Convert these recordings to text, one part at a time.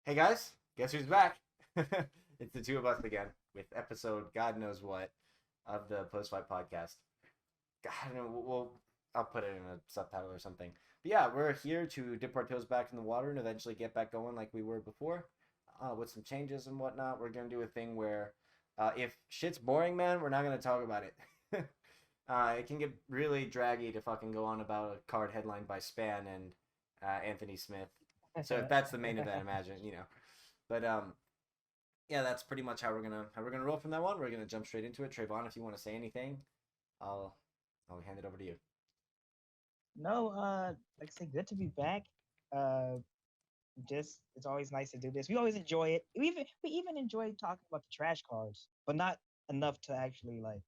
Hey guys, guess who's back? It's the two of us again with episode God knows what of the Post Fight podcast. God, I don't know, I'll put it in a subtitle or something. But yeah, we're here to dip our toes back in the water and eventually get back going like we were before, with some changes and whatnot. We're gonna do a thing where, if shit's boring, man, we're not gonna talk about it. It can get really draggy to fucking go on about a card headlined by Span and Anthony Smith. So if that's the main event, imagine, But yeah, that's pretty much how we're gonna roll from that one. We're gonna jump straight into it. Trayvon, if you want to say anything, I'll I'll hand it over to you. No, like I said, good to be back. Uh, just it's always nice to do this. We always enjoy it. We even enjoy talking about the trash cards, but not enough to actually like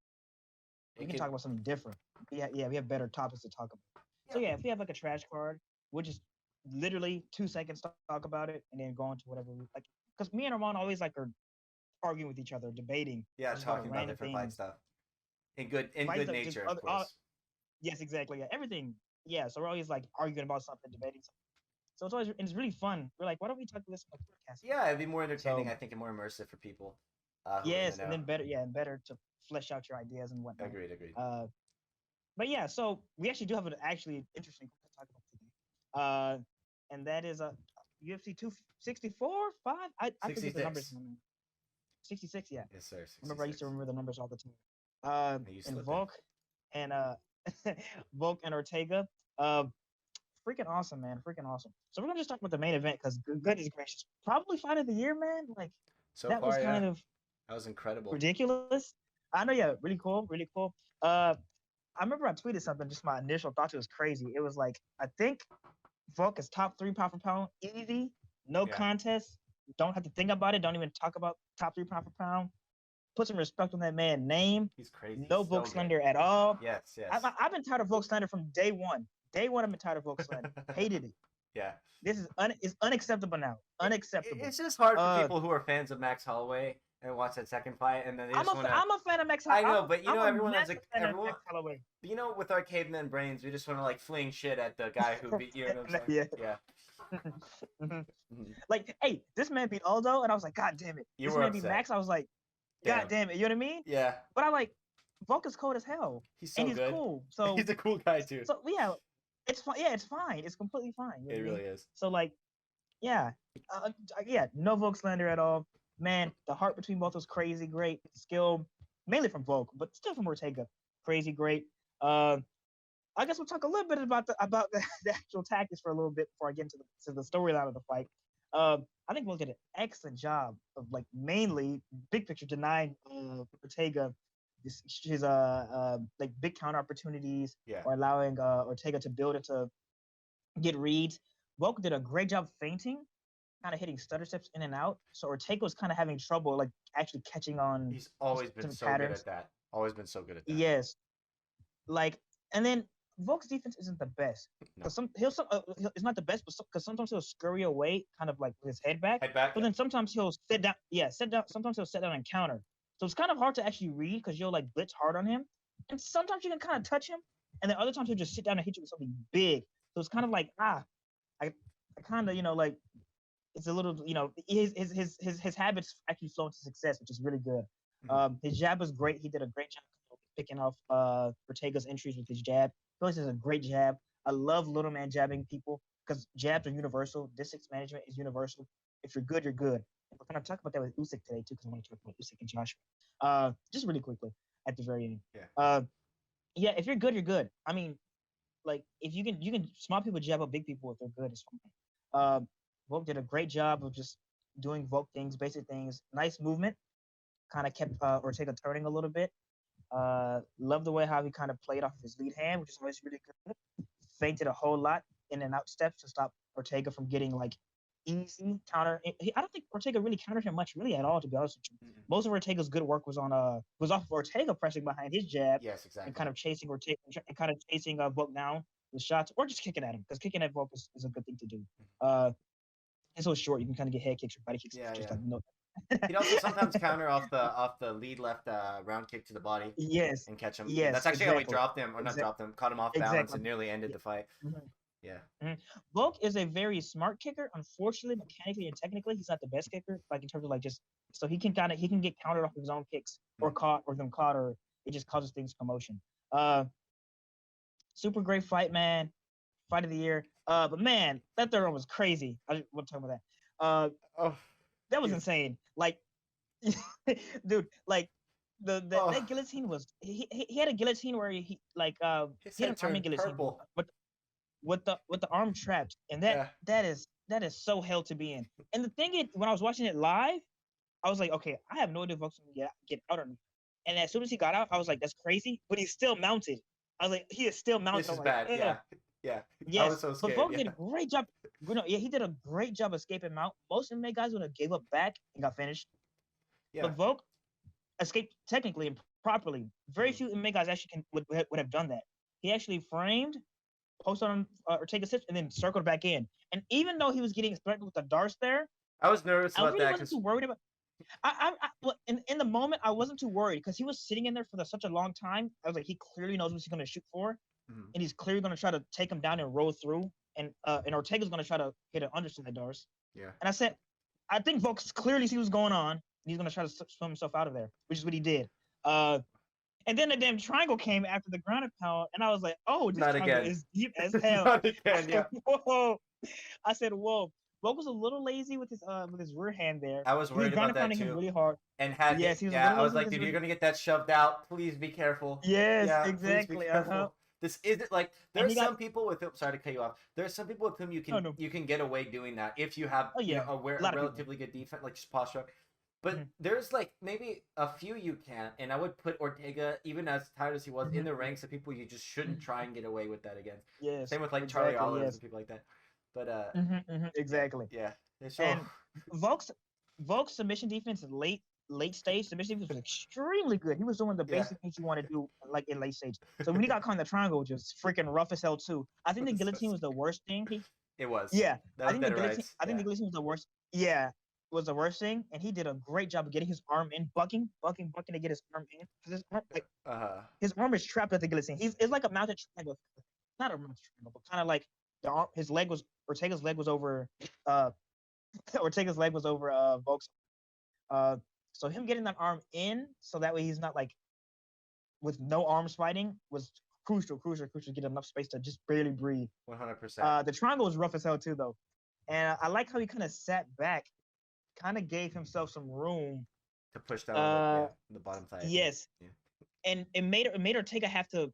we It can could talk about something different. Yeah, we have better topics to talk about. So yeah, if we have like a trash card, we'll just literally 2 seconds talk about it and then go on to whatever we like. Because me and Armand always like are arguing with each other, debating yeah, just about talking about random different fight things. stuff in good Fights that just nature, of course. yes, exactly. Yeah, everything. Yeah, so we're always like arguing about something, debating something. So it's really fun. We're like, why don't we talk to this on the podcast? Yeah, it'd be more entertaining, So I think, and more immersive for people who are gonna yes, and know. then better, yeah, and better to flesh out your ideas and whatnot. Agreed. Uh, but yeah, so we actually do have an actually interesting to talk about today. And that is a UFC 264, 5. I forget the numbers. 66. 66, yeah. Yes, sir. Remember, I used 66. to remember the numbers all the time. You And slipping. Volk and Volk and Ortega. Uh, freaking awesome, man. Freaking awesome. So we're gonna just talk about the main event because goodness gracious, probably fight of the year, man. Like So that was far, yeah, kind of that was incredible. ridiculous. I know, yeah, really cool, really cool. I remember I tweeted something. Just my initial thoughts was crazy. It was like I think Volk is top three pound for pound, easy, no Yeah, contest. Don't have to think about it. Don't even talk about top three pound for pound. Put some respect on that man's name. he's crazy. No So Volk good. slander at all. Yes. I've been tired of Volk slander from day one. Day one, I've been tired of Volk slander. Hated it. Yeah. This is unacceptable now. Unacceptable. It's just hard for people who are fans of Max Holloway and watch that second fight, and then they just want to. I'm a fan of Max. I know, but you know, everyone has massive a fan of everyone. Max Holloway. With our caveman brains, we just want to like fling shit at the guy who beat you. You know what I'm saying? Yeah. Yeah. Mhm. Mhm. Like, hey, this man beat Aldo, and I was like, God damn it. You This were man beat upset. Max. I was like, Damn. God damn it. You know what I mean? Yeah. But I like, Volk is cold as hell, He's so and he's good. cool. So He's a cool guy too. so yeah, it's fine. Yeah, it's fine. It's completely fine. You know It what I mean? really is. So like, yeah, yeah, no Volk slander at all. Man, the heart between both was crazy great. Skill, mainly from Volk, but still from Ortega, crazy great. Uh, I guess we'll talk a little bit about the actual tactics for a little bit before I get into the storyline of the fight. I think Volk did an excellent job of like mainly big picture denying Ortega his like big counter opportunities Yeah. or allowing Ortega to build it to get reads. Volk did a great job feinting, kind of hitting stutter steps in and out. So Ortega was kind of having trouble, like actually catching on He's always been some so patterns. good at that. Always been so good at that. Yes, like, and then Volk's defense isn't the best No. because it's not the best, but because sometimes he'll scurry away, kind of like with his head back. Head back. But then sometimes he'll sit down. Yeah, sit down. Sometimes he'll sit down and counter. So it's kind of hard to actually read because you'll like blitz hard on him, and sometimes you can kind of touch him, and then other times he'll just sit down and hit you with something big. So it's kind of like I kind of like it's a little his habits actually flow into success, which is really good. His jab was great. He did a great job picking off Ortega's entries with his jab. Phyllis is a great jab. I love little man jabbing people because jabs are universal. Distance management is universal. If you're good, you're good. And we're going to talk about that with Usyk today too, because I want to talk about Usyk and Joshua. Just really quickly at the very end. Yeah. Yeah. If you're good, you're good. I mean, like if you can small people jab up big people if they're good, it's fine. Volk did a great job of just doing Volk things, basic things. Nice movement. Kind of kept Ortega turning a little bit. Love the way how he kind of played off of his lead hand, which is always really good. Feinted a whole lot in and out steps to stop Ortega from getting like easy counter. I don't think Ortega really countered him much, really at all, to be honest with you. Most of Ortega's good work was off of Ortega pressing behind his jab. Yes, exactly. And kind of chasing Ortega and kind of chasing Volk down with shots, or just kicking at him because kicking at Volk is a good thing to do. It's so short, you can kind of get head kicks or body kicks. Yeah, just yeah. like no. He'd also sometimes counter off the lead left round kick to the body. Yes. And catch him. Yes. That's actually how he exactly. dropped him, or not dropped him, caught him off balance Exactly. and nearly ended the fight. Mhm. Yeah. Volk is a very smart kicker. Unfortunately, mechanically and technically, he's not the best kicker. Like in terms of like just so he can get countered off of his own kicks or caught or them caught or it just causes things commotion. Super great fight, man. Fight of the year. But man, that third one was crazy. I want to talk about that. Oh, That was dude. insane. Like, dude, like that guillotine was he had a guillotine where His he had head an army turned guillotine purple. with the arm trapped, and Yeah. that is so hell to be in. And the thing is, when I was watching it live, I was like, okay, I have no idea if Volk's gonna get out or not. And as soon as he got out, I was like, that's crazy, but he's still mounted. I was like, he is still mounted. This I is was like, bad. ugh. Yeah. Yeah. I Yes, was so but scared. Volk Yeah. did a great job. You know, yeah, he did a great job escaping mount. Most MMA guys would have gave up back and got finished, Yeah. but Volk escaped technically and properly. Very few MMA guys actually would have done that. He actually framed, posted on Ortega's hips, and then circled back in. And even though he was getting threatened with the darts there, I was nervous I about really that wasn't because too worried about. Well, in the moment, I wasn't too worried because he was sitting in there for such a long time. I was like, he clearly knows what he's going to shoot for, and he's clearly going to try to take him down and roll through. And Ortega's going to try to hit an underside doors. yeah. And I said, I think Volks clearly see what's going on, and he's going to try to swim himself out of there, which is what he did. And then the damn triangle came after the ground and pound, and I was like, oh, this Not triangle again. is deep as hell. Not again. Yeah. Whoa. I said, whoa. Volk was a little lazy with his rear hand there. I was He was worried ground about and that pounding him too. really hard. And had Yes, he was a yeah, little I was lazy like, with dude, his you're gonna get that shoved out. Please be careful. Yes, Yeah, exactly. please be careful. This isn't like And there's he got some people with whom, sorry to cut you off. There's some people with whom you can no. you can get away doing that if you have Oh yeah, a a lot of people. relatively good defense, like just posture. But Mhm. there's like maybe a few you can't, and I would put Ortega, even as tired as he was, in the ranks of people you just shouldn't try and get away with that against. Yes. Same with like exactly, Charlie Olives yes. and people like that. But Exactly. yeah, it's And Volk's submission defense late stage submission defense was extremely good. He was doing the Yeah. basic things you want to do like in late stage. So when he got caught in the triangle, just freaking rough as hell too. I think the guillotine was the worst thing. It was. Yeah, That was better rights. I think the guillotine was the worst. Yeah, was the worst thing, and he did a great job of getting his arm in, bucking to get his arm in. His arm, his arm is trapped at the guillotine. It's like a mounted triangle, not a mounted triangle, but kind of like the arm. His leg was Ortega's leg was over. Ortega's leg was over Volk's. So him getting that arm in, so that way he's not like with no arms fighting, was crucial to get enough space to just barely breathe. 100%. The triangle was rough as hell too, though, and I like how he kind of sat back, kind of gave himself some room to push down the bottom side. Yes, yeah. And it made Ortega have to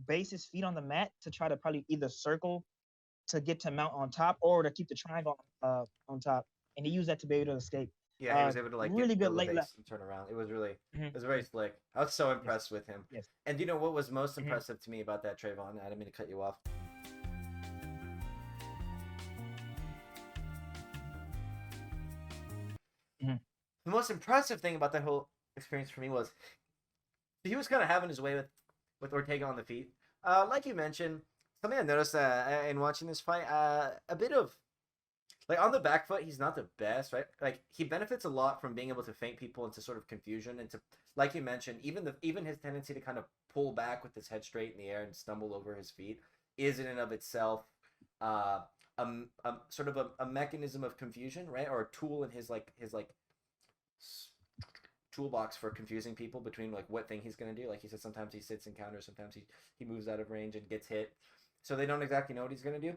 base his feet on the mat to try to probably either circle to get to mount on top or to keep the triangle on top, and he used that to be able to escape. Yeah, he was able to like really get good late left and turn around. It was really, it was very slick. I was so impressed with him. Yes. And you know what was most impressive to me about that, Treyvon? I didn't mean to cut you off. The most impressive thing about that whole experience for me was he was kind of having his way with Ortega on the feet. Like you mentioned, something I noticed in watching this fight, a bit of like on the back foot, he's not the best, right? Like he benefits a lot from being able to feint people into sort of confusion and to, like you mentioned, even his tendency to kind of pull back with his head straight in the air and stumble over his feet is in and of itself sort of a mechanism of confusion, right? Or a tool in his toolbox for confusing people between like what thing he's going to do. Like he said, sometimes he sits and counters, sometimes he moves out of range and gets hit, so they don't exactly know what he's going to do.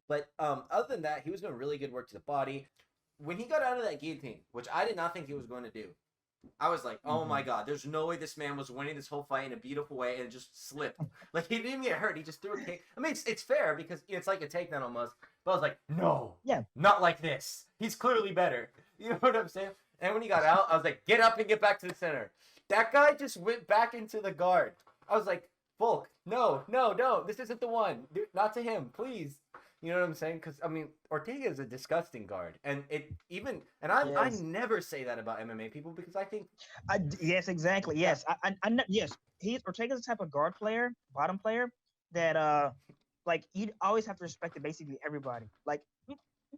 But other than that, he was doing really good work to the body. When he got out of that guillotine, which I did not think he was going to do, I was like, oh my God, there's no way this man was winning this whole fight in a beautiful way and it just slipped. Like, he didn't even get hurt. He just threw a kick. I mean, it's fair because it's like a takedown almost. But I was like, no, not like this. He's clearly better. You know what I'm saying? And when he got out, I was like, get up and get back to the center. That guy just went back into the guard. I was like, Volk, no, this isn't the one. Dude, not to him, please. You know what I'm saying? Because, I mean, Ortega is a disgusting guard. And I never say that about MMA people because I think... yes, exactly. Yes. Yes. Ortega's the type of guard player, bottom player, that, like, you'd always have to respect basically everybody. Like,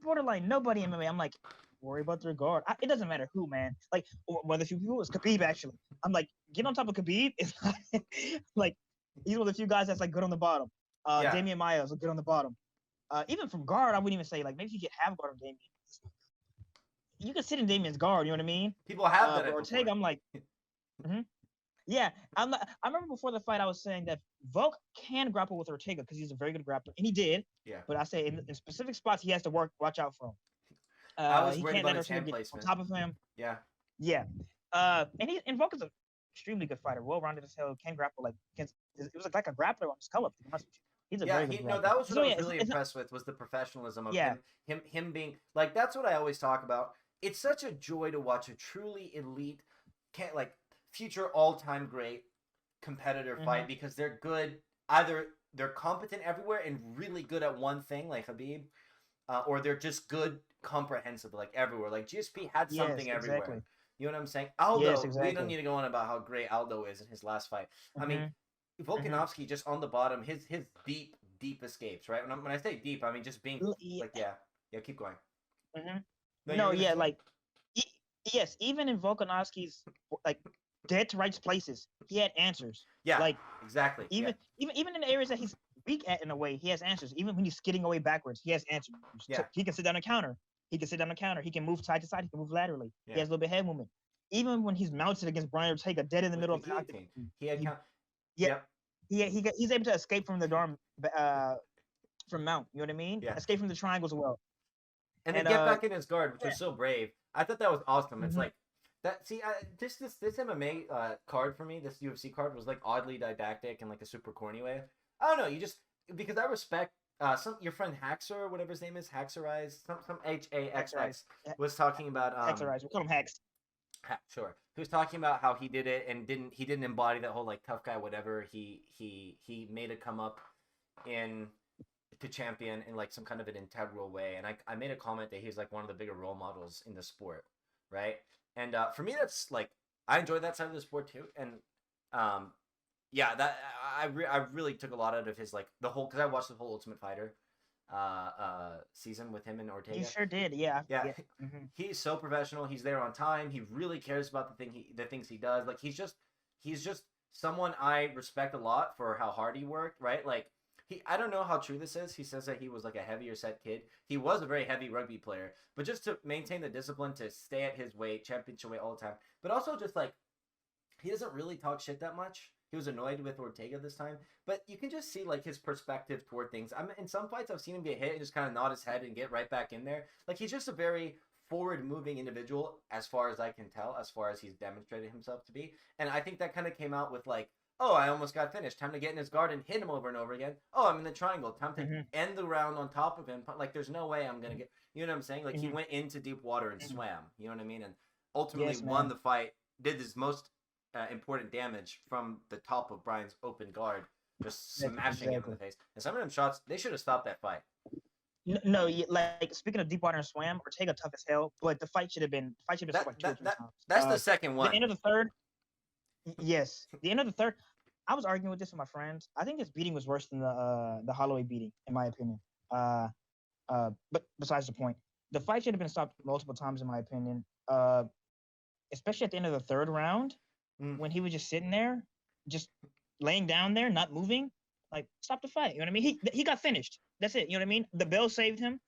borderline nobody in MMA. I'm like, worry about their guard. It doesn't matter who, man. Like, one of the few people is Khabib, actually. I'm like, get on top of Khabib. It's not, like, he's one of the few guys that's, like, good on the bottom. Yeah. Damian Maya was good on the bottom. Even from guard, I wouldn't even say like maybe you get half guard on Damian. You can sit in Damian's guard, you know what I mean? People have done But it Ortega, before. I'm like, yeah. I'm not, I remember before the fight, I was saying that Volk can grapple with Ortega because he's a very good grappler, and he did. Yeah. But I say in specific spots he has to watch out for him. I was He worried can't about let his Ortega hand get on placement. top of him. Yeah. Yeah. And Volk is a extremely good fighter, well-rounded as hell, can grapple it was like a grappler on his color. To be honest with you. He's a very good grappler. No, that was what I was really it's impressed with was the professionalism of Yeah. him being like that's what I always talk about. It's such a joy to watch a truly elite, future all-time great competitor fight because they're good. Either they're competent everywhere and really good at one thing, like Khabib, or they're just good comprehensively, like everywhere. Like GSP had something everywhere. Exactly. You know what I'm saying? Aldo, Yes, exactly. we don't need to go on about how great Aldo is in his last fight. I mean, Volkanovski just on the bottom, his deep escapes, right? When I say deep, I mean just being like, yeah, keep going. Yes, even in Volkanovski's like dead to rights places, he had answers. Yeah, like exactly. Even in the areas that he's weak at in a way, he has answers. Even when he's skidding away backwards, he has answers. Yeah. So he can sit down and counter. He can move side to side. He can move laterally. Yeah. He has a little bit of head movement. Even when he's mounted against Brian Ortega, dead in the middle of the octagon, he's able to escape from the dorm from mount. You know what I mean? Yeah. Escape from the triangles well. And then get back in his guard, which was so brave. I thought that was awesome. It's like that. See, this MMA card for me, this UFC card was like oddly didactic and like a super corny way. I don't know. You just because I respect your friend Haxer, whatever his name is, Haxerize, some HAXX was talking about Haxerize. We call him Hax. Sure. He was talking about how he did it and didn't embody that whole like tough guy whatever. He made it come up in to champion in like some kind of an integral way, and I made a comment that he's like one of the bigger role models in the sport, right? And for me, that's like I enjoy that side of the sport too, and that I really took a lot out of his like the whole because I watched the whole Ultimate Fighter season with him and Ortega. You sure did, yeah. He's so professional. He's there on time. He really cares about the things he does. Like he's just someone I respect a lot for how hard he worked, right? Like I don't know how true this is. He says that he was like a heavier set kid. He was a very heavy rugby player, but just to maintain the discipline to stay at his weight, championship weight all the time. But also just like he doesn't really talk shit that much. He was annoyed with Ortega this time, but you can just see like his perspective toward things. In some fights I've seen him get hit and just kind of nod his head and get right back in there. Like he's just a very forward-moving individual as far as I can tell, as far as he's demonstrated himself to be. And I think that kind of came out with like, oh, I almost got finished. Time to get in his guard and hit him over and over again. Oh, I'm in the triangle. Time to end the round on top of him. Like, there's no way I'm going to get... You know what I'm saying? Like, he went into deep water and swam. You know what I mean? And ultimately won the fight. Did his most important damage from the top of Brian's open guard. Just smashing him in the face. And some of them shots, they should have stopped that fight. No, like speaking of deep water and swam, Ortega tough as hell, but the fight should have been like 2 or 3 times. That's the second one. The end of the third. Yes, the end of the third. I was arguing with this with my friends. I think this beating was worse than the Holloway beating, in my opinion. But besides the point, the fight should have been stopped multiple times, in my opinion. Especially at the end of the third round, when he was just sitting there, just laying down there, not moving. Like, stop the fight. You know what I mean? He got finished. That's it. You know what I mean? The bell saved him.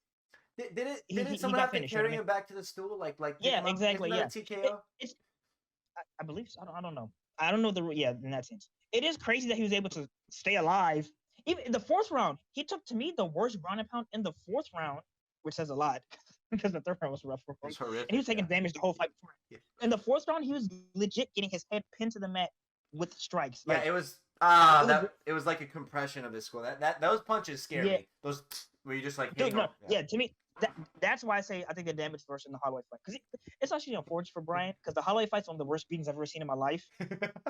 Didn't someone have to carry him back to the stool? Like yeah, exactly. Yeah. TKO? I believe so. I don't know. I don't know in that sense. It is crazy that he was able to stay alive. Even in the fourth round, he took, to me, the worst ground and pound in the fourth round, which says a lot because the third round was rough for him. And he was taking damage the whole fight before. Yeah. In the fourth round, he was legit getting his head pinned to the mat with strikes. Like, yeah, it was it was like a compression of his skull. Those punches scare me. Those where you just like to me that's why I say I think the damage worse in the Holloway fight, because it's actually unfortunate for Brian, because the Holloway fight's one of the worst beatings I've ever seen in my life.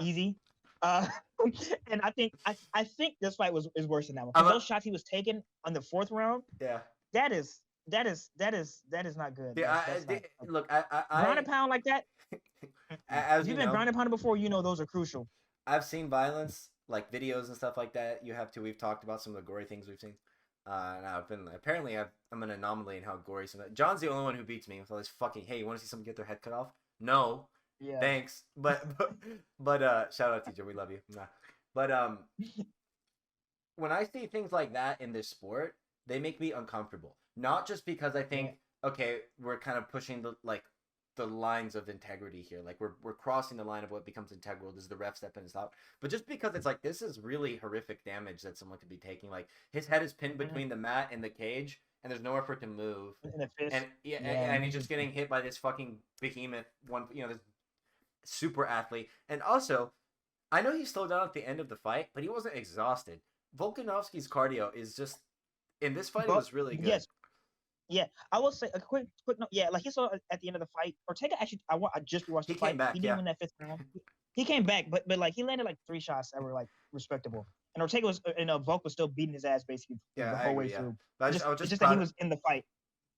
Easy. And I think this fight is worse than that one. Those shots he was taking on the fourth round, that is not good. Yeah, look, ground and pound like that. As you've been ground and pounded before, you know those are crucial. I've seen violence, like videos and stuff like that. You have to. We've talked about some of the gory things we've seen. And I'm an anomaly in how gory some. John's the only one who beats me with all this fucking. Hey, you want to see someone get their head cut off? No. Yeah. Thanks, but shout out TJ, we love you. Nah. But when I see things like that in this sport, they make me uncomfortable. Not just because I think, okay, we're kind of pushing the lines of integrity here. Like we're crossing the line of what becomes integral. Does the ref step in and stop? But just because it's like this is really horrific damage that someone could be taking. Like his head is pinned between the mat and the cage, and there's nowhere for it to move. And and he's just getting hit by this fucking behemoth this super athlete. And also, I know he slowed down at the end of the fight, but he wasn't exhausted. Volkanovski's cardio is just in this fight. It was really good. Yes. Yeah, I will say a quick note. Yeah, like he saw at the end of the fight, Ortega actually. I just rewatched the fight. Came back. He didn't win that 5th round. He came back, but like he landed like 3 shots that were like respectable. And Ortega was, Volk was still beating his ass basically the whole way through. But it's just that he was in the fight.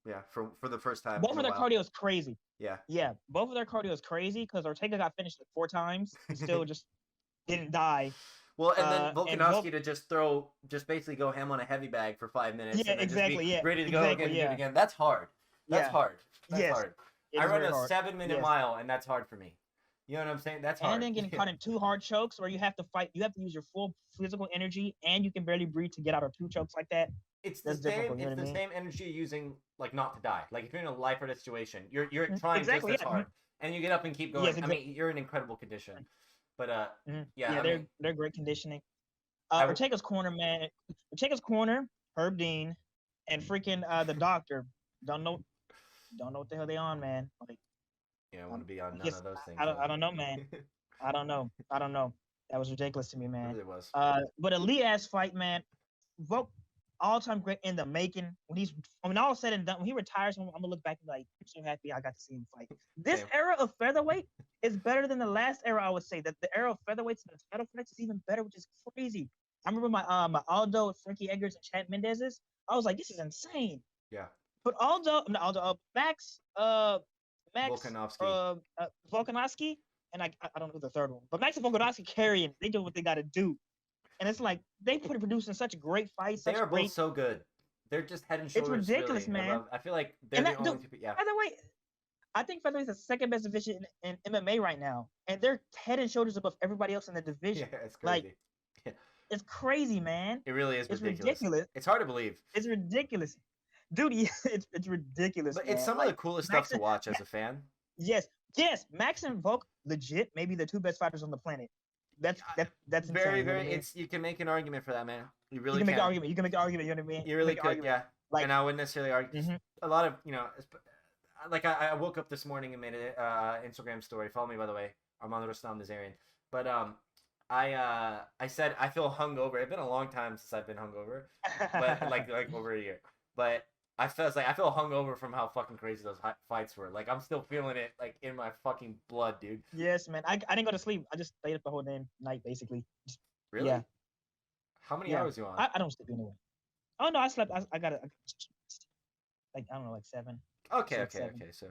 Yeah, for the first time. Both of their cardio is crazy. Yeah. Both of their cardio is crazy because Ortega got finished like 4 times and still just didn't die. Well, and then Volkanovski to just basically go ham on a heavy bag for 5 minutes. Yeah, and then exactly. Just be ready to go again. That's hard. That's hard. That's hard. I run a 7-minute mile, and that's hard for me. You know what I'm saying? That's hard. And then getting caught in 2 hard chokes where you have to fight. You have to use your full physical energy, and you can barely breathe to get out of 2 chokes like that. It's the same. It's the same energy you're using, like not to die. Like if you're in a life or death situation, you're trying just as hard, and you get up and keep going. Yes, I mean, you're in incredible condition. But they're great conditioning. Ortega's corner, man. Ortega's corner, Herb Dean, and freaking the doctor. Don't know what the hell they on, man. Like, I want to be on none of those things. I don't know, man. I don't know. That was ridiculous to me, man. It really was. But elite ass fight, man. Volk, all-time great in the making. When all said and done, when he retires, I'm gonna look back and be like, I'm so happy I got to see him fight. This era of featherweight is better than the last era. I would say that the era of featherweights and the title fights is even better, which is crazy. I remember my Aldo, Frankie Edgar's, and Chad Mendez's. I was like, this is insane. Yeah. But Max Volkanovski, and I don't know the third one, but Max and Volkanovski carrying. They do what they got to do. And it's like they producing such great fights. They are both so good. They're just head and shoulders. It's ridiculous, really, man. I feel like they're the only two. Yeah. By the way, I think featherweight is the second best division in MMA right now, and they're head and shoulders above everybody else in the division. Yeah, it's crazy. It's crazy, man. It really is ridiculous. It's hard to believe. It's ridiculous, dude. It's ridiculous. But it's some of the coolest stuff to watch as a fan. Yes. Max and Volk, legit, maybe the 2 best fighters on the planet. That's very, insane, very. You can make an argument for that, man. You really can. Make an argument. You can make an argument. You know what I mean? You really could, yeah. Like, and I wouldn't necessarily argue. A lot of like I woke up this morning and made an Instagram story. Follow me, by the way, Armando Rostam Nazarian. But I said I feel hungover. It's been a long time since I've been hungover, but like over a year. But I feel hungover from how fucking crazy those fights were. Like I'm still feeling it like in my fucking blood, dude. Yes, man. I didn't go to sleep. I just stayed up the whole damn night, basically. Really? Yeah. How many hours you on? I don't sleep anyway. Oh no, I slept. I got it. Like I don't know, like 7. Okay. So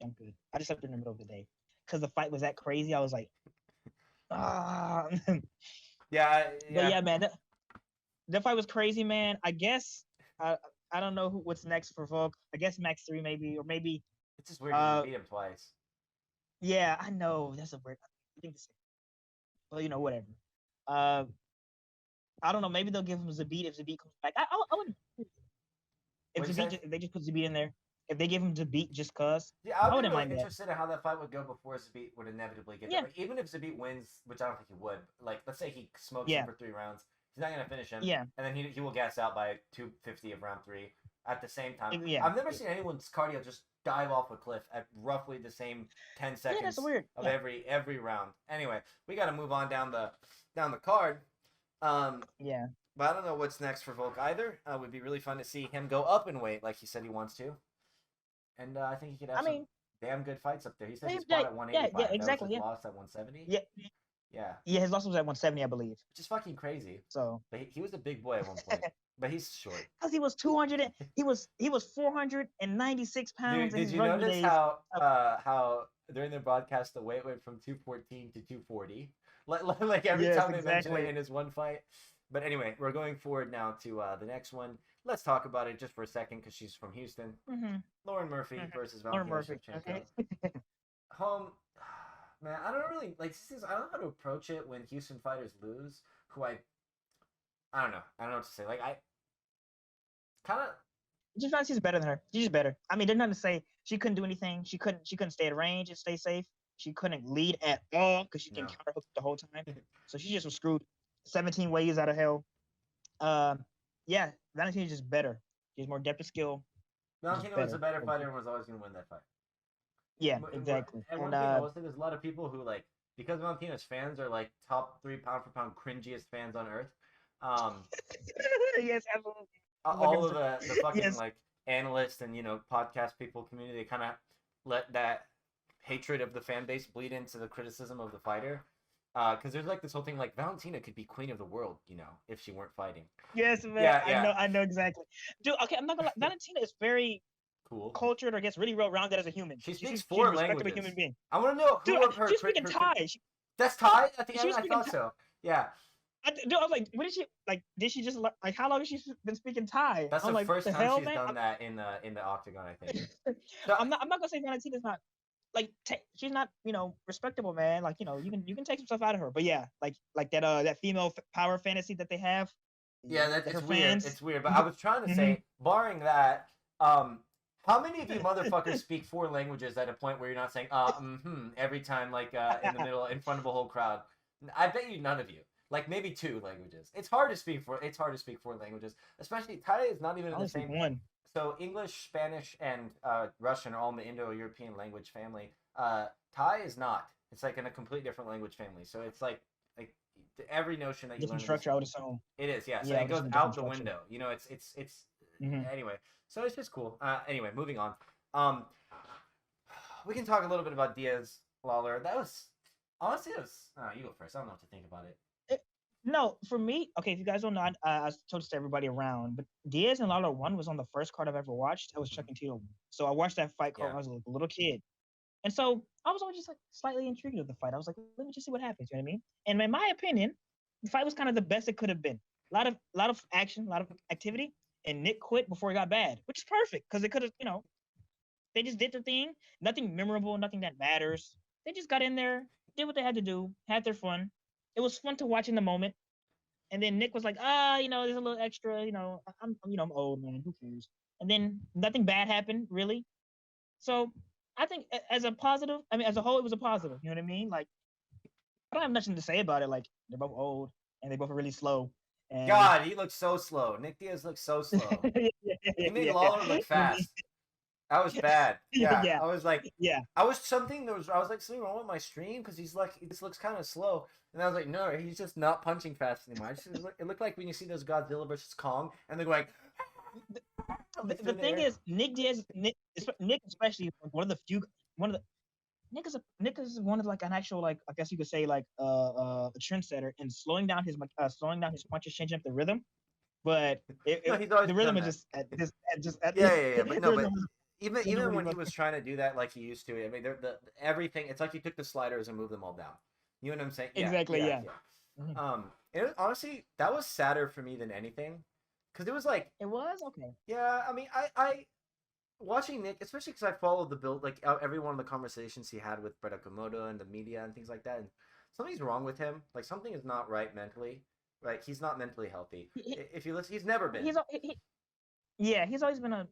I'm good. I just slept in the middle of the day because the fight was that crazy. I was like, ah. Yeah. But yeah, man. That fight was crazy, man. I guess. I don't know what's next for Volk. I guess Max 3 maybe, or maybe. It's just weird to beat him twice. Yeah, I know. That's a weird. I think the same. Well, whatever. I don't know. Maybe they'll give him Zabit if Zabit comes back. I wouldn't. If they just put Zabit in there, if they give him Zabit just cause. Yeah, I wouldn't mind interested in how that fight would go before Zabit would inevitably get there. Like, even if Zabit wins, which I don't think he would. Like, let's say he smokes him for 3 rounds. He's not going to finish him. Yeah. And then he will gas out by 250 of round 3 at the same time. Yeah. I've never seen anyone's cardio just dive off a cliff at roughly the same 10 seconds that's weird. of every round. Anyway, we got to move on down the card. Yeah. But I don't know what's next for Volk either. It would be really fun to see him go up in weight like he said he wants to. And I think he could have some damn good fights up there. He said he's fought at 185. Yeah, exactly. That was his loss at 170. Yeah. Yeah. Yeah, his loss was at 170, I believe. Which is fucking crazy. So. But he was a big boy at one point. But he's short. Because he was 200. He was 496 pounds. Did you notice how during the broadcast the weight went from 214 to 240? Like every time they mention it in his one fight. But anyway, we're going forward now to the next one. Let's talk about it just for a second because she's from Houston. Lauren Murphy versus Valentina Shevchenko. Man, I don't really I don't know how to approach it when Houston fighters lose. I don't know. I don't know what to say. Like I kind of Just Valentina is better than her. She's just better. I mean, there's nothing to say. She couldn't do anything. She couldn't stay at range and stay safe. She couldn't lead at all because she can no. counter hook the whole time. So she just was screwed. 17 ways out of hell. Yeah, Valentina's just better. She has more depth of skill. Just Valentina was a better. better fighter and was always going to win that fight. Yeah, exactly. And And one thing I will say, there's a lot of people who like because Valentina's fans are like top 3 pound for pound cringiest fans on earth. Um, yes, absolutely. all of the fucking Yes. like analysts and podcast people community, they kind of let that hatred of the fan base bleed into the criticism of the fighter. Because there's like this whole thing like Valentina could be queen of the world, if she weren't fighting. Yes, man. Yeah. I know exactly. Dude, okay, I'm not gonna lie. Valentina is very Cool. cultured, or gets really well rounded as a human. She speaks she's 4 a respectable languages. human being. I want to know who Dude, of her. she was speaking Thai. That's Thai at the She end. was I speaking thought so. Yeah. Dude, I was like, what did she like? Did she just like? How long has she been speaking Thai? That's I'm the like, first the time hell, she's man? done that in the octagon, I think. So, I'm not gonna say Valentina's not like she's not respectable, man. Like you can take some stuff out of her, but yeah, like that female power fantasy that they have. yeah, that it's her weird. fans. It's weird. But I was trying to say, barring that, how many of you motherfuckers speak 4 languages at a point where you're not saying every time, like in the middle, in front of a whole crowd? I bet you none of you. Like maybe 2 languages. It's hard to speak 4 languages, especially Thai is not even in the same one. So English, Spanish, and Russian are all in the Indo-European language family. Thai is not. It's like in a completely different language family. So it's like every notion that you learn. Different structure, I would assume. It is, yeah. So Yeah, it goes different out the structure. window. It's Mhm. anyway. So it's just cool. Anyway, moving on. We can talk a little bit about Diaz Lawler. That was honestly, you go first. I don't know what to think about it. No, for me, okay, if you guys don't know, I told this to everybody around, but Diaz and Lawler 1 was on the first card I've ever watched. I was Chuck and Tito. So I watched that fight card when I was a little kid. And so I was always just like slightly intrigued with the fight. I was like, let me just see what happens. You know what I mean? And in my opinion, the fight was kind of the best it could have been. A lot of action, a lot of activity, and Nick quit before it got bad, which is perfect because they could have, they just did their thing. Nothing memorable, nothing that matters. They just got in there, did what they had to do, had their fun. It was fun to watch in the moment. And then Nick was like, there's a little extra, I'm old, man. Who cares? And then nothing bad happened, really. So I think as a positive, as a whole, it was a positive. You know what I mean? Like, I don't have nothing to say about it. Like, they're both old and they both are really slow. And God, he looks so slow. Nick Diaz looks so slow. He made Lawler look fast. That was bad. Yeah. I was like, I was something wrong with my stream because he's like, this looks kind of slow. And I was like, no, he's just not punching fast anymore. It looked like when you see those Godzilla versus Kong, and they're going. The thing is, Nick especially Nick is one of like an actual, like, I guess you could say, like a trendsetter in slowing down his punches, changing up the rhythm. But the rhythm is just yeah. But even when he was trying to do that like he used to, I mean, everything. It's like he took the sliders and moved them all down. You know what I'm saying? Exactly. Yeah. Mm-hmm. Honestly, that was sadder for me than anything, because it was like it was okay. Yeah, I mean, I watching Nick, especially because I followed the build, like every one of the conversations he had with Brett Okamoto and the media and things like that. And something's wrong with him. Like something is not right mentally. Right? He's not mentally healthy. If you listen, he's never been. He's always been an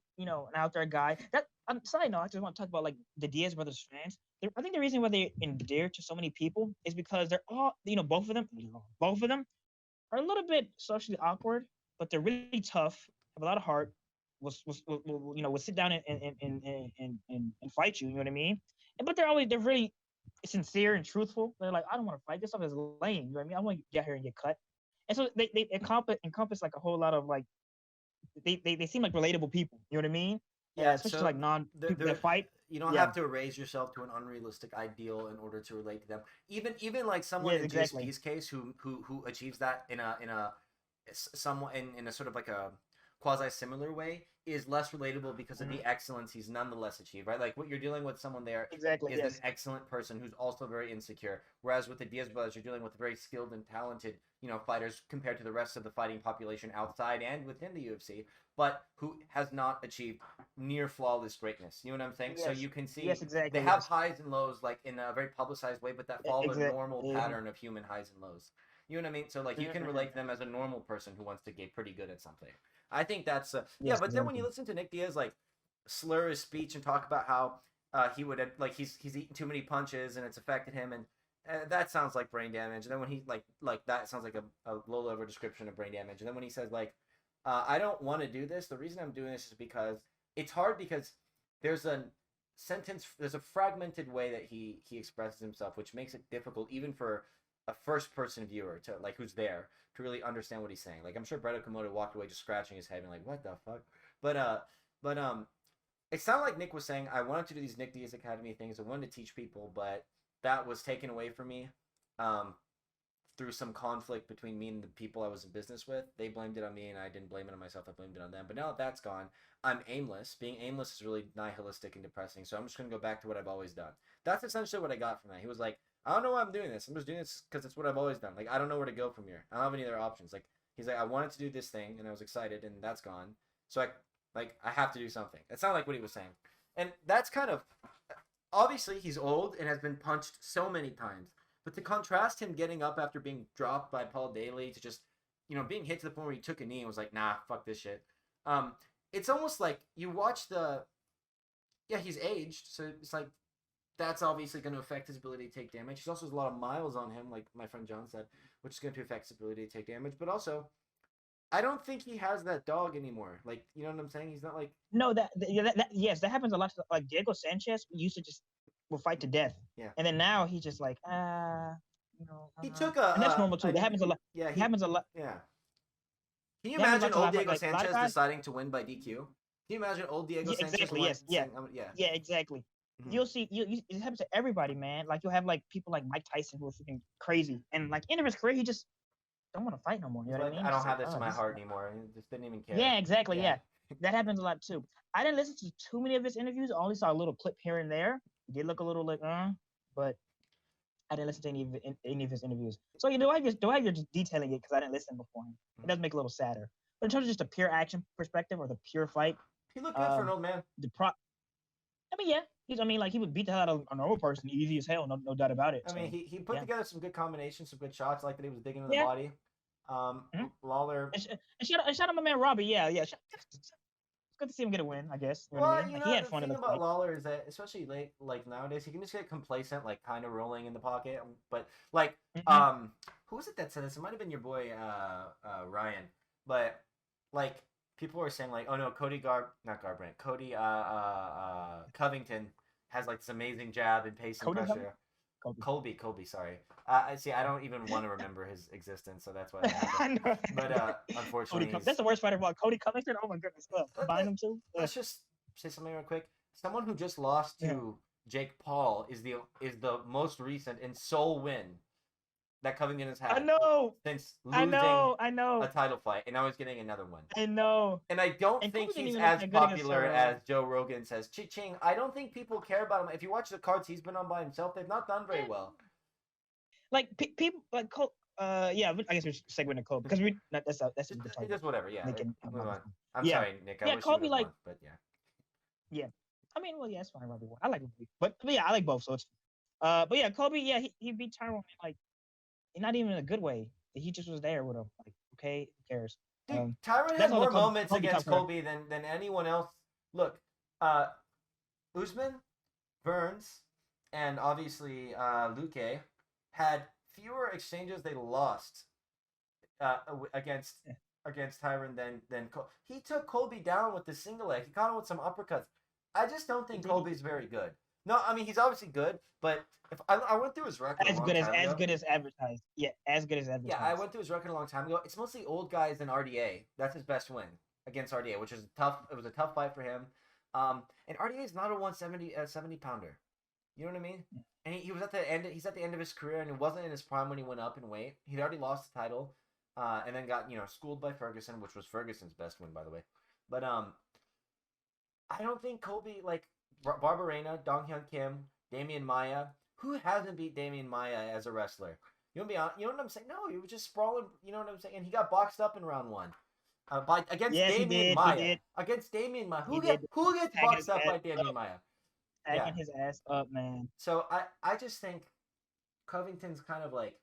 out there guy. That side note, I just want to talk about like the Diaz brothers fans. I think the reason why they're endeared to so many people is because they're all, both of them are a little bit socially awkward, but they're really tough, have a lot of heart, will sit down and fight you. You know what I mean? But they're really sincere and truthful. They're like, I don't want to fight. This stuff is lame. You know what I mean? I want to get here and get cut. And so they encompass like a whole lot of like they seem like relatable people. You know what I mean? Yeah, especially like people that fight. You don't have to raise yourself to an unrealistic ideal in order to relate to them. Even like someone in GSP's case who achieves that in a sort of like a quasi similar way is less relatable because of the excellence he's nonetheless achieved, right? Like what you're dealing with someone there is an excellent person who's also very insecure. Whereas with the Diaz brothers, you're dealing with very skilled and talented, fighters compared to the rest of the fighting population outside and within the UFC, but who has not achieved near flawless greatness. You know what I'm saying? Yes. So you can see they have highs and lows like in a very publicized way, but that follow a normal pattern of human highs and lows. You know what I mean? So like you can Mhm. relate to them as a normal person who wants to get pretty good at something. I think that's yeah. Yes, But then when you exactly. listen to Nick Diaz like slur his speech and talk about how he would like he's eaten too many punches and it's affected him and that sounds like brain damage. And then when he like that sounds like a low level description of brain damage. And then when he says like I don't want to do this, the reason I'm doing this is because it's hard because there's a there's a fragmented way that he expresses himself, which makes it difficult even for a first person viewer to like who's there to really understand what he's saying. Like I'm sure Brett Okamoto walked away just scratching his head and like what the fuck, but it sounded like Nick was saying I wanted to do these Nick Diaz Academy things. I wanted to teach people, but that was taken away from me um, through some conflict between me and the people I was in business with. They blamed it on me, and I didn't blame it on myself. I blamed it on them. But now that that's gone, I'm aimless. Being aimless is really nihilistic and depressing. So I'm just gonna go back to what I've always done. That's essentially what I got from that. He was like, I don't know why I'm doing this. I'm just doing this because it's what I've always done. Like I don't know where to go from here. I don't have any other options. Like he's like, I wanted to do this thing, and I was excited, and that's gone. So I have to do something. It sounded like what he was saying, and that's kind of obviously he's old and has been punched so many times. But to contrast him getting up after being dropped by Paul Daly to just, being hit to the point where he took a knee and was like, nah, fuck this shit. Um, it's almost like you watch yeah, he's aged, so it's like that's obviously going to affect his ability to take damage. He also has a lot of miles on him, like my friend John said, which is going to affect his ability to take damage. But also, I don't think he has that dog anymore. Like, you know what I'm saying? He's not like, No, yeah, yes, that happens a lot. Like Diego Sanchez used to just will fight to death, yeah. and then now he's just like He took and that's normal too. That happens a lot. yeah, It happens a lot. yeah. Can you That happens a imagine lot to a old lot. Diego Like a lot of Sanchez guys. deciding to win by DQ? Can you imagine old Diego Yeah, Sanchez exactly. Yes. Yeah. saying, yeah. Yeah. Exactly. Mm-hmm. You'll see. It happens to everybody, man. Like you'll have like people like Mike Tyson who are freaking crazy, and like end of his career, he just don't want to fight no more. You He's know what like, I mean? I It's don't just like, have this in oh, my this. heart anymore. He just didn't even care. Yeah, exactly. Yeah. Yeah, that happens a lot too. I didn't listen to too many of his interviews. I only saw a little clip here and there. He did look a little like, but I didn't listen to any of his interviews. So you're just detailing it because I didn't listen before him. It does make it a little sadder. But in terms of just a pure action perspective or the pure fight, He looked good for an old man. I mean, yeah, like he would beat the hell out of a normal person, easy as hell, no doubt about it. I mean, he put together some good combinations, some good shots, like that he was digging in the Yeah. body. Lawler. And shout out my man Robbie. Yeah. It's good to see him get a win, I guess. You know what I mean? Like, he had The fun in thing the about fight. Lawler is that, especially late, like nowadays, he can just get complacent, like kind of rolling in the pocket. But like, who was it that said this? It might have been your boy Ryan. But like, people were saying like, oh no, Cody Covington has like this amazing jab and pace and pressure. Colby, sorry. See, I don't even want to remember his existence, so that's why that happened. But unfortunately, that's the worst fighter of all. Cody Covington. Oh my goodness, combine them two. Let's just say something real quick. Someone who just lost to Jake Paul is the most recent and sole win that Covington has had. I know. Since losing I know. a title fight, and now he's getting another one. I know. And I don't think he's as popular as Joe Rogan says. Ching, I don't think people care about him. If you watch the cards he's been on by himself, they've not done very well. Like people like Cole. Yeah, I guess we should segue into Cole because that's just whatever. Yeah, I'm yeah. sorry, Nick. I wish Kobe you won, but yeah. Yeah, I mean, well, yeah, it's fine. Robbie won. I like Robbie, but yeah, I like both. So it's but yeah, Kobe. Yeah, he beat Tyrone like not even in a good way. He just was there with him. Like, okay, who cares? Dude, Tyron had more moments against Kobe than anyone else. Look, Usman, Burns, and obviously Luque had fewer exchanges they lost against Tyron than Kobe. He took Kobe down with the single leg. He caught him with some uppercuts. I just don't think Kobe's very good. No, I mean he's obviously good, but if I went through his record as good as advertised. Yeah, as good as advertised. Yeah, I went through his record a long time ago. It's mostly old guys and RDA. That's his best win against RDA, which is tough. It was a tough fight for him. And RDA is not a 70 pounder. You know what I mean? And he was at the end. He's at the end of his career, and it wasn't in his prime when he went up in weight. He'd already lost the title, and then got schooled by Ferguson, which was Ferguson's best win, by the way. But I don't think Kobe like Barberena, Dong Hyun Kim, Damian Maia. Who hasn't beat Damian Maia as a wrestler? You know what I'm saying? No, he was just sprawling. You know what I'm saying? And he got boxed up in round 1. Against Damian Maia. Against Damian Maia. Who gets boxed up by Damian Maia? Tagging his ass up, man. So I just think Covington's kind of like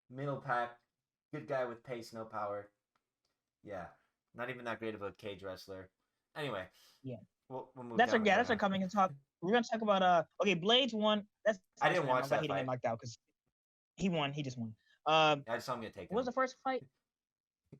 middle pack. Good guy with pace, no power. Yeah, not even that great of a cage wrestler. Anyway, Yeah. we'll move That's our down. guy. That's our coming and talk. We're gonna talk about okay, Blades won. That's I nice didn't for him. watch I'm glad that he didn't fight. get knocked out because he won. He just won. I just saw him get taken. What was the first fight?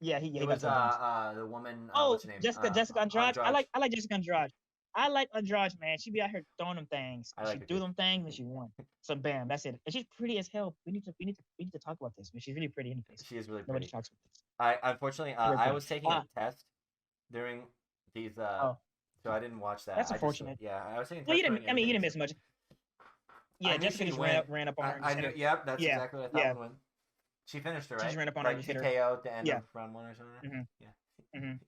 Yeah, he It got was taken. the woman. Oh, What's her name? Jessica Andrade. Andrade. I like Jessica Andrade. I like Andrade, man. She be out here throwing them things. I like She her threw too. them things and she won. So bam, that's it. And she's pretty as hell. We need to talk about this. Man. She's really pretty in the face. She is really Nobody pretty. talks about this. I unfortunately Very I pretty. was taking a test during these Oh, so I didn't watch that. that's I just, unfortunate. yeah, I was taking. Well, you tests didn't. during I mean, you didn't everything, miss much. Yeah, I knew Jessica she'd just win. ran up on her. And I just hit knew. her. Yep, that's Yeah, exactly what I thought yeah. would win. She finished her, She right? just ran up on her Like and just hit her. TKO at the end Yeah. of round 1 or something. Mhm. Yeah. Mhm.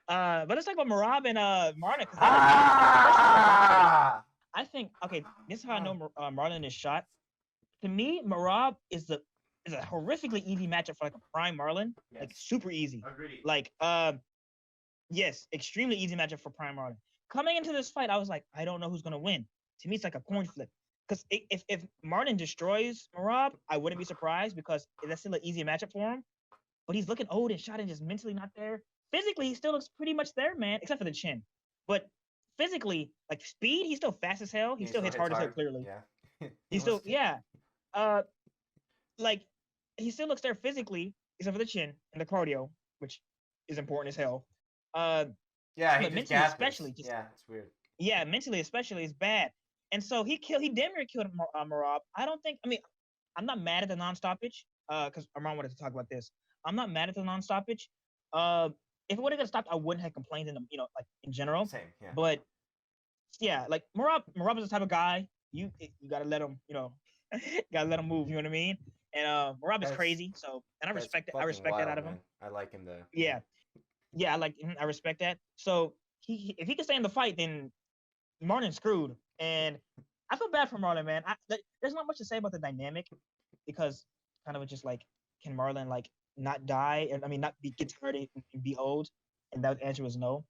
But let's talk about Merab and Marlon. I think okay. This is how I know Marlon is shot. To me, Merab is a horrifically easy matchup for like a prime Marlon. Yes. Like super easy. Agreed. Like yes, extremely easy matchup for prime Marlon. Coming into this fight, I was like, I don't know who's gonna win. To me, it's like a coin flip. Because if Marlon destroys Merab, I wouldn't be surprised because that's still an easy matchup for him. But he's looking old and shot and just mentally not there. Physically, he still looks pretty much there, man, except for the chin. But physically, like speed, he's still fast as hell. He still hits hard as hell, clearly. Yeah. He's still, yeah. Like he still looks there physically, except for the chin and the cardio, which is important as hell. Yeah, but mentally especially, just yeah, it's weird. Yeah, mentally especially is bad. And so he damn near killed Merab. I don't think. I mean, I'm not mad at the non-stoppage. Because Armand wanted to talk about this. I'm not mad at the non-stoppage. If it would have got stopped, I wouldn't have complained like in general. Same, yeah. But yeah, like Merab is the type of guy you gotta let him, gotta let him move. You know what I mean? And Merab is crazy. So, and I respect it. I respect that out of him. Man. I like him though. Yeah, I like him. I respect that. So if he can stay in the fight, then Marlon's screwed. And I feel bad for Marlon, man. There's not much to say about the dynamic because kind of just like, can Marlon like not die and not get tired and be old? And that answer was no.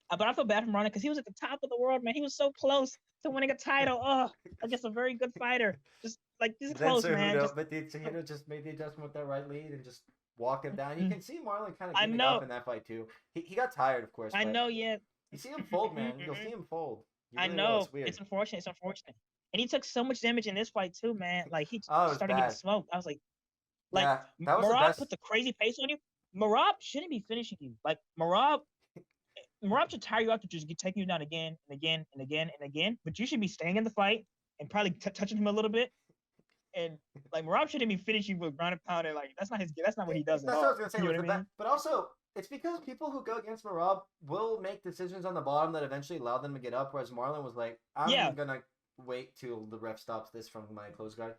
But I feel bad for Marlon because he was at the top of the world, man. He was so close to winning a title. Against a very good fighter. Just close, man. But Cejudo just made the adjustment with that right lead and just walked him down. You can see Marlon kind of giving up in that fight too. He got tired, of course. I know, yeah. You see him fold, man. You'll see him fold. I know. It's unfortunate. And he took so much damage in this fight too, man. Like he started getting smoked. I was like yeah, that was Merab put the crazy pace on you. Merab shouldn't be finishing you. Like Merab should tire you out to just taking you down again and again and again and again. But you should be staying in the fight and probably touching him a little bit. And like Merab shouldn't be finishing you with ground and pound. And like that's not what he does. That's what I was gonna say. You know what I mean? But also, it's because people who go against Merab will make decisions on the bottom that eventually allow them to get up. Whereas Marlon was like, I'm gonna wait till the ref stops this from my close guard.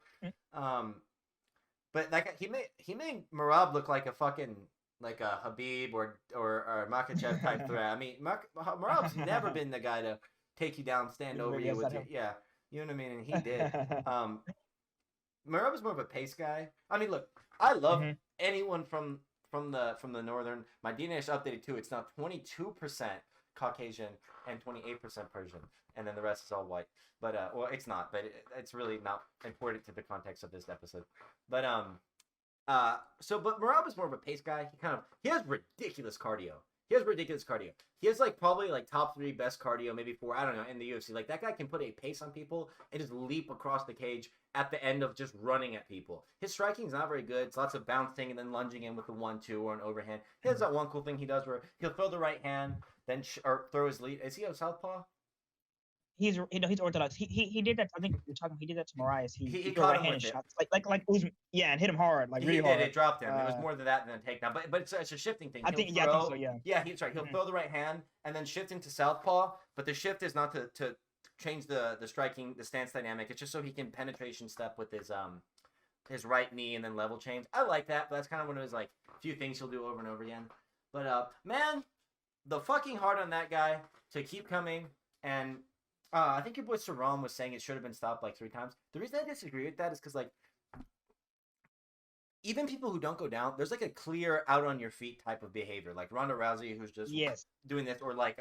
But like he made Merab look like a fucking like a Habib or Makhachev type threat. I mean, Merab's never been the guy to take you down, stand over you with you. Yeah, you know what I mean. And he did. Merab is more of a pace guy. I mean, look, I love anyone from the northern. My DNA is updated too. It's now 22% Caucasian and 28% Persian, and then the rest is all white. But well, it's not. But it's really not important to the context of this episode. But but Merab is more of a pace guy. He has ridiculous cardio. He has like probably like top 3 best cardio, maybe 4. I don't know in the UFC. Like that guy can put a pace on people and just leap across the cage at the end of just running at people. His striking is not very good. It's lots of bouncing and then lunging in with the 1-2 or an overhand. He has that one cool thing he does where he'll throw the right hand, then or throw his lead. Is he a southpaw? He's orthodox. He did that. I think you're talking. He did that to Marias. He caught right him with shots like Usman, and hit him hard, like really hard. It dropped him. It was more than that than a takedown. But it's a shifting thing. I think so. Yeah. Yeah, he's right. He'll throw the right hand and then shift into southpaw. But the shift is not to change the striking, the stance dynamic. It's just so he can penetration step with his right knee and then level change. I like that. But that's kind of one of his like few things he'll do over and over again. But man, the fucking heart on that guy to keep coming and. I think your boy Saram was saying it should have been stopped like 3 times. The reason I disagree with that is because, like, even people who don't go down, there's, like, a clear out on your feet type of behavior. Like Ronda Rousey, who's just doing this, or, like,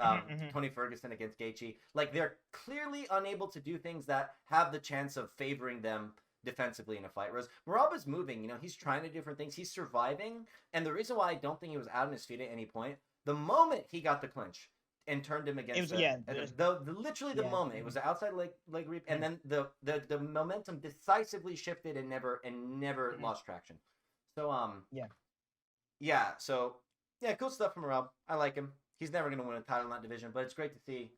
Tony Ferguson against Gaethje. Like, they're clearly unable to do things that have the chance of favoring them defensively in a fight. Whereas Merab is moving, he's trying to do different things. He's surviving. And the reason why I don't think he was out on his feet at any point, the moment he got the clinch and turned him against literally the moment, it was the outside leg reap, and then the momentum decisively shifted and never lost traction. So cool stuff from Merab. I like him. He's never going to win a title in that division, but it's great to see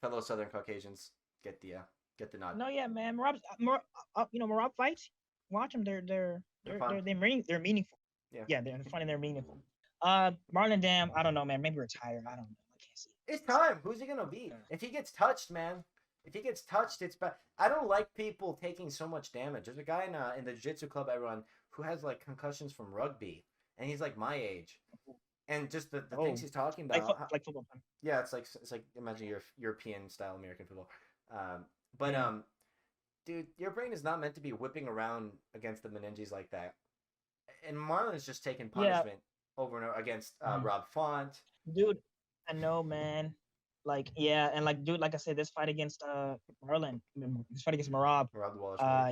fellow Southern Caucasians get the nod. No, yeah, man. Merab fights. Watch them. They're meaningful. Yeah, they're fun and they're meaningful. Marlon Dam, I don't know, man. Maybe retire. I don't know. I can't see. It's time. Who's he gonna be? If he gets touched, man. If he gets touched, it's bad. I don't like people taking so much damage. There's a guy in the jiu-jitsu club I run who has like concussions from rugby, and he's like my age. And just the things he's talking about, like football. Yeah, it's like imagine your European style American football. Dude, your brain is not meant to be whipping around against the meninges like that. And Marlon is just taking punishment over and over against Rob Font. Dude, I know, man. Like, yeah, and like, dude, like I said, this fight against Merab,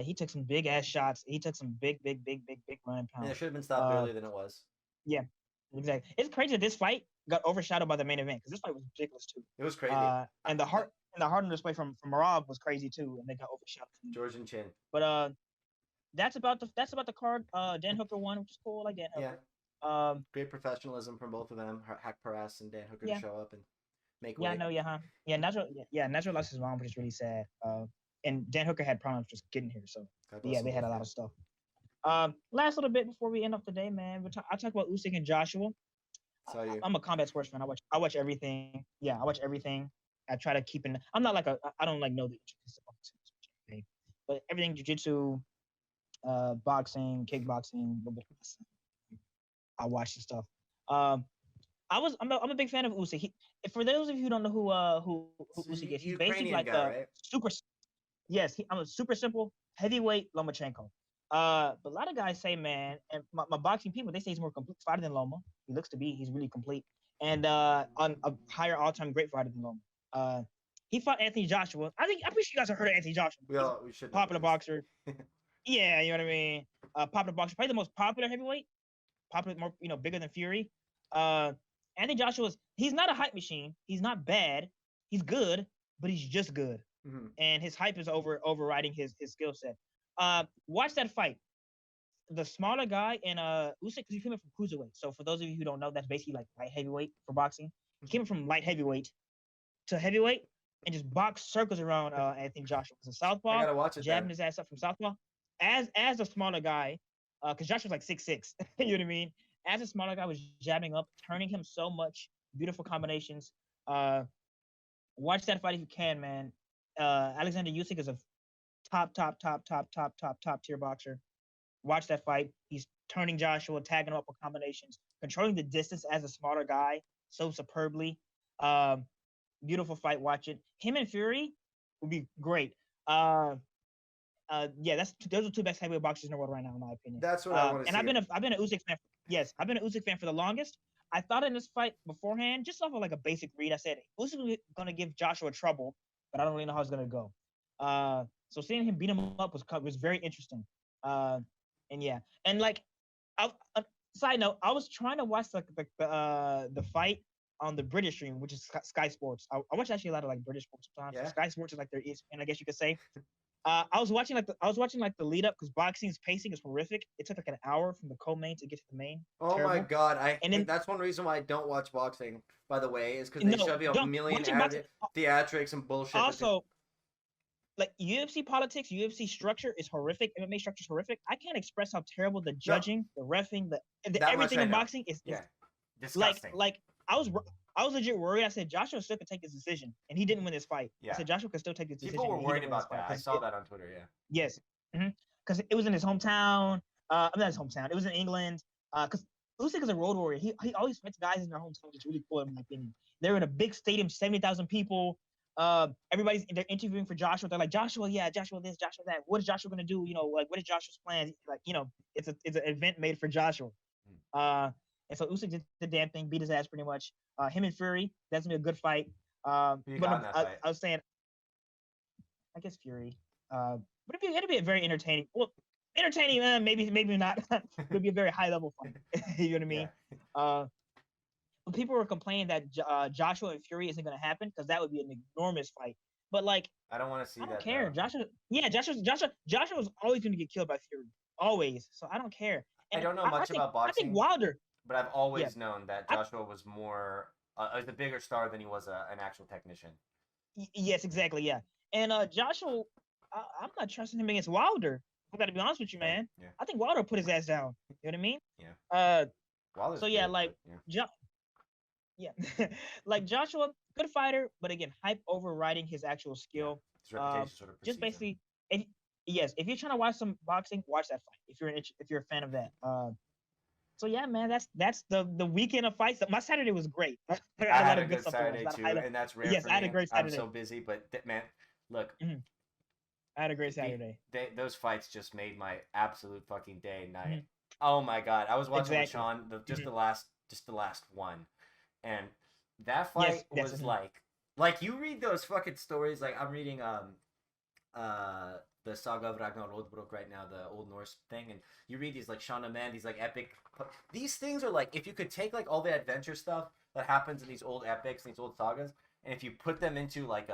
he took some big ass shots. He took some big running pounds. And it should have been stopped earlier than it was. Yeah, exactly. It's crazy that this fight got overshadowed by the main event because this fight was ridiculous too. It was crazy. And the heart on display from Merab was crazy too, and they got overshadowed. George and Chin. But that's about the card. Dan Hooker won, which is cool. I like Dan Hooker. Yeah. Great professionalism from both of them. Hack Paras and Dan Hooker to show up and make weight. Natural lost his mom, which is really sad. And Dan Hooker had problems just getting here, so they had a lot of stuff. Last little bit before we end up today, man. I talk about Usyk and Joshua. I'm a combat sports fan. I watch everything. Yeah, I watch everything. I try to keep in. I'm not like I don't like know the intricacies of boxing, but everything jiu-jitsu, boxing, kickboxing, I watch the stuff. I'm a big fan of Usyk. For those of you who don't know who Usyk is, he's basically like right? super. Yes, I'm a super simple heavyweight Lomachenko. But a lot of guys say, man, and my boxing people, they say he's more complete fighter than Loma. He looks to be. He's really complete, and on a higher all-time great fighter than Loma. He fought Anthony Joshua. I'm pretty sure you guys have heard of Anthony Joshua. We should. Popular boxer. Yeah, you know what I mean. Popular boxer, probably the most popular heavyweight. Popular, more bigger than Fury. Anthony Joshua's. He's not a hype machine. He's not bad. He's good, but he's just good. Mm-hmm. And his hype is overriding his skill set. Watch that fight. The smaller guy in Usyk, because he came in from cruiserweight. So for those of you who don't know, that's basically like light heavyweight for boxing. He came in from light heavyweight to heavyweight and just boxed circles around Anthony Joshua. Because southpaw, I gotta watch it jabbing his ass up from southpaw. As a smaller guy, because Joshua's like 6'6", you know what I mean? As a smaller guy was jabbing up, turning him so much, beautiful combinations. Watch that fight if you can, man. Alexander Usyk is a top tier boxer. Watch that fight. He's turning Joshua, tagging him up with combinations, controlling the distance as a smaller guy so superbly. Beautiful fight. Watch it. Him and Fury would be great. Those are two best heavyweight boxers in the world right now, in my opinion. That's what I want to see. And I've been an Usyk fan. I've been an Usyk fan for the longest. I thought in this fight beforehand, just off of like a basic read, I said Usyk is gonna give Joshua trouble, but I don't really know how it's gonna go. So seeing him beat him up was very interesting. And like, side note, I was trying to watch the fight on the British stream, which is Sky Sports. I watch actually a lot of like British sports sometimes. Yeah. Sky Sports is like their ESPN, I guess you could say. I was watching the lead up because boxing's pacing is horrific. It took like an hour from the co-main to get to the main. Oh terrible. My god! That's one reason why I don't watch boxing. By the way, is because they shove you a million theatrics and bullshit. Also, like UFC politics, UFC structure is horrific. MMA structure is horrific. I can't express how terrible the judging, the reffing, the everything in boxing is. Disgusting. Like I was legit worried. I said Joshua still could take his decision, and he didn't win this fight. Yeah. I said Joshua could still take his decision. People were worried about that. I saw that on Twitter. Yeah. Yes. Because it was in his hometown. Not his hometown. It was in England. Because Usyk is a road warrior. He always fights guys in their hometown, which is really cool in my opinion. They're in a big stadium, 70,000 people. They're interviewing for Joshua. They're like, Joshua, yeah, Joshua this, Joshua that. What is Joshua gonna do? Like what is Joshua's plan? Like, it's an event made for Joshua. And so Usyk did the damn thing, beat his ass pretty much. Him and Fury, that's gonna be a good fight. I was saying, I guess Fury. But it'd be a very entertaining. Well, entertaining, maybe not. It'd be a very high level fight. You know what I Yeah. mean? But people were complaining that Joshua and Fury isn't going to happen because that would be an enormous fight. But like, I don't want to see I don't that care. though. Joshua was always going to get killed by Fury, always. So I don't care. I And don't know much about I think boxing, Wilder. but I've Yeah, always known that I, Joshua was was a bigger star than he was an actual technician. yes, exactly. Yeah, and Joshua, I'm not trusting him against Wilder. I got to be honest with you, Same. man. Yeah. I think Wilder put his ass down. You know what I mean? Yeah. Uh, Wilder's so yeah, good, like but yeah. Yeah, like Joshua, good fighter, but again, hype overriding his actual Yeah. skill. His reputation sort of Just precedes him. basically, if you're trying to watch some boxing, watch that fight. If you're a fan of that. So yeah, man, that's the weekend of fights. My Saturday was great. I I had a had lot a of good good stuff to watch. Saturday too, and that's rare Yes, for I had a me. great I'm Saturday. so busy, but man, look, I had a great Saturday. those fights just made my absolute fucking day and night. Mhm. Oh my god, I was watching with Exactly. Sean just Mhm. the last one, and that Yes, fight was like you read those fucking stories. Like I'm reading the Saga of Ragnar Lodbrok right now, the Old Norse thing, and you read these like Shauna Man, these like epic. These things are like if you could take like all the adventure stuff that happens in these old epics, these old sagas, and if you put them into like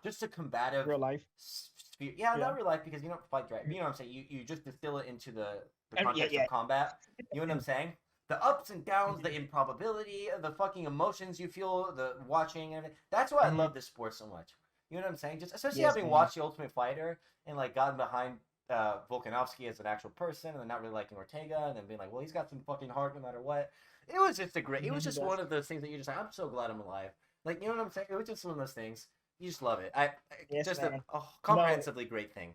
just a combative real life. sphere, yeah, Yeah. not real life because you don't fight dragon. You know what I'm saying? You just distill it into the Yeah, context yeah. of combat. You know what I'm saying? The ups and downs, the improbability, the fucking emotions you feel, the watching, and everything. That's why I love this sport so much. You know what I'm saying? Just especially Yes, having man. watched The Ultimate Fighter and like gotten behind Volkanovski as an actual person, and then not really liking Ortega, and then being like, well, he's got some fucking heart no matter what. It was just a great. It was He just does. one of those things that you're just like, I'm so glad I'm alive. Like you know what I'm saying? It was just one of those things. You just love it. Yes, Just man. a No, comprehensively great thing.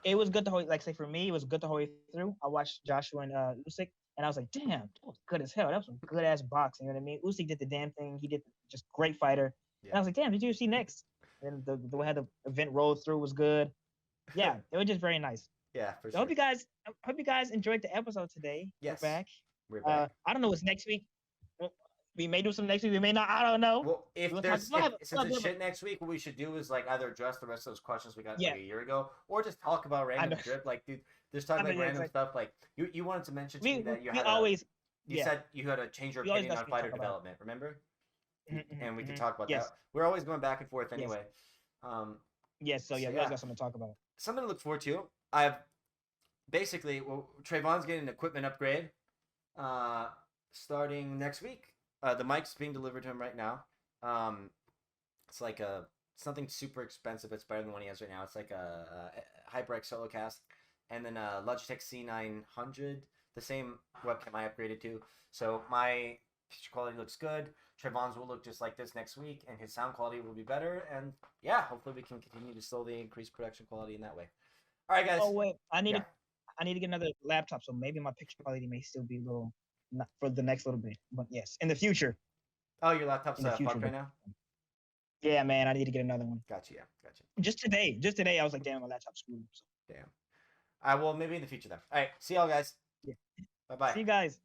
it was good the whole like say for me, it was good the whole way through. I watched Joshua and Usyk, and I was like, damn, that was good as hell. That was some good ass boxing. You know what I mean? Usyk did the damn thing. He did just great fighter. Yeah. And I was like, damn, did you see next? And the way how the event rolled through was good. Yeah, it was just very nice. Yeah, for I sure. hope you guys enjoyed the episode today. Yes. We're back. We're back. I don't know what's next week. Well, we may do some next week. We may not. I don't know. Well, if We'll there's talk- since it's shit next week, what we should do is like either address the rest of those questions we got Yeah. like a year ago, or just talk about random know. drip. Like, dude, just talk I know, like yeah, random exactly. stuff. Like you wanted to mention to me that you we had always you yeah. said you had to change your We always opinion got on something to fighter talk about. development. Remember? And we can Mhm. talk about Yes. that. We're always going back and forth Yes. anyway. Yes. So yeah, we always got something to talk about. Something to look forward to. I've basically Trayvon's getting an equipment upgrade, starting next week. The mic's being delivered to him right now. It's like something super expensive. It's better than the one he has right now. It's like a HyperX Solocast, and then a Logitech C900, the same webcam I upgraded to. So my picture quality looks good. Trayvon's will look just like this next week, and his sound quality will be better. And yeah, hopefully we can continue to slowly increase production quality in that way. All right, guys. Oh wait, I need to get another laptop, so maybe my picture quality may still be a little not for the next little bit. But yes, in the future. Oh, your laptop's fucked future, right now? Yeah, man, I need to get another one. Gotcha, yeah, gotcha. Just today, I was like, damn, my laptop's screwed. So. Damn. Well, maybe in the future then. All right, see y'all, guys. Yeah. Bye-bye. See you guys.